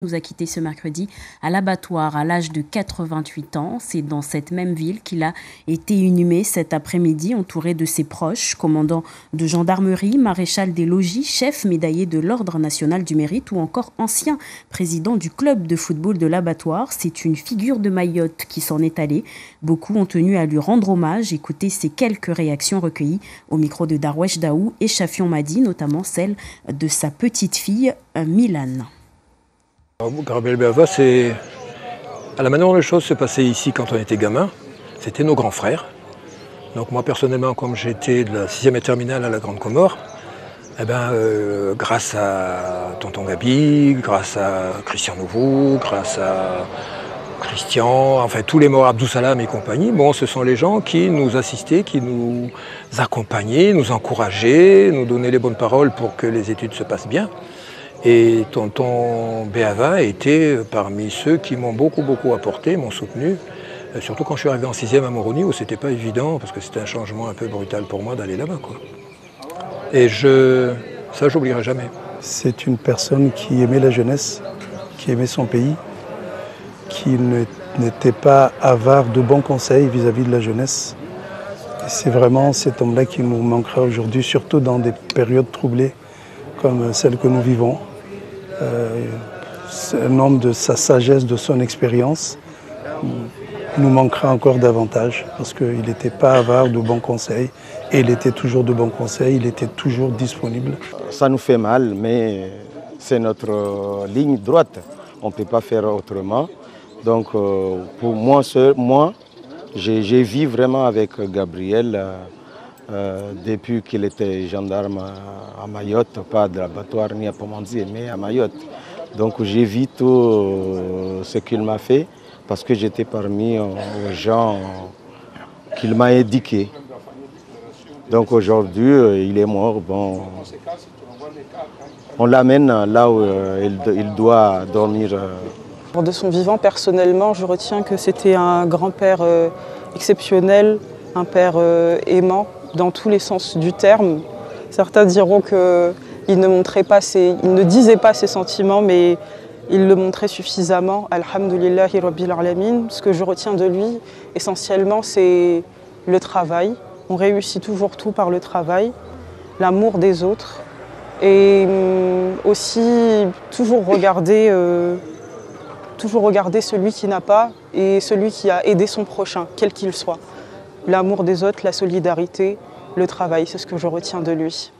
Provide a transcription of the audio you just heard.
Nous a quittés ce mercredi à l'abattoir à l'âge de 88 ans. C'est dans cette même ville qu'il a été inhumé cet après-midi, entouré de ses proches, commandant de gendarmerie, maréchal des logis, chef médaillé de l'Ordre national du mérite ou encore ancien président du club de football de l'abattoir. C'est une figure de Mayotte qui s'en est allée. Beaucoup ont tenu à lui rendre hommage. Écoutez ces quelques réactions recueillies au micro de Darwesh Daou et Chafion Madi, notamment celle de sa petite fille Milan. Gabriel Beava, c'est à la manière dont les choses se passaient ici quand on était gamin. C'était nos grands frères. Donc moi personnellement, comme j'étais de la 6e et terminale à la Grande Comore, grâce à Tonton Gabi, grâce à Christian Nouveau, grâce à Christian, enfin tous les morts, Abdou Salam et compagnie, ce sont les gens qui nous assistaient, qui nous accompagnaient, nous encourageaient, nous donnaient les bonnes paroles pour que les études se passent bien. Et tonton Beava était parmi ceux qui m'ont beaucoup apporté, m'ont soutenu, surtout quand je suis arrivé en 6e à Moroni où c'était pas évident parce que c'était un changement un peu brutal pour moi d'aller là-bas, quoi. Et ça j'oublierai jamais. C'est une personne qui aimait la jeunesse, qui aimait son pays, qui n'était pas avare de bons conseils vis-à-vis de la jeunesse. Et c'est vraiment cet homme-là qui nous manquera aujourd'hui, surtout dans des périodes troublées comme celle que nous vivons. C'est un homme de sa sagesse, de son expérience, nous manquera encore davantage parce qu'il n'était pas avare de bons conseils et il était toujours de bons conseils, il était toujours disponible. Ça nous fait mal, mais c'est notre ligne droite, on ne peut pas faire autrement. Donc pour moi, j'ai vécu vraiment avec Gabriel depuis qu'il était gendarme à Mayotte, pas de l'abattoir ni à Pomanzi, mais à Mayotte. Donc j'ai vu tout ce qu'il m'a fait parce que j'étais parmi aux gens qu'il m'a indiqué. Donc aujourd'hui, il est mort. Bon, on l'amène là où il doit dormir. De son vivant, personnellement, je retiens que c'était un grand-père exceptionnel, un père aimant dans tous les sens du terme. Certains diront qu'il ne disait pas ses sentiments, mais il le montrait suffisamment. Alhamdulillahi Rabbil Alamin. Ce que je retiens de lui, essentiellement, c'est le travail. On réussit toujours tout par le travail, l'amour des autres et aussi toujours regarder celui qui n'a pas et celui qui a aidé son prochain, quel qu'il soit. L'amour des autres, la solidarité, le travail, c'est ce que je retiens de lui.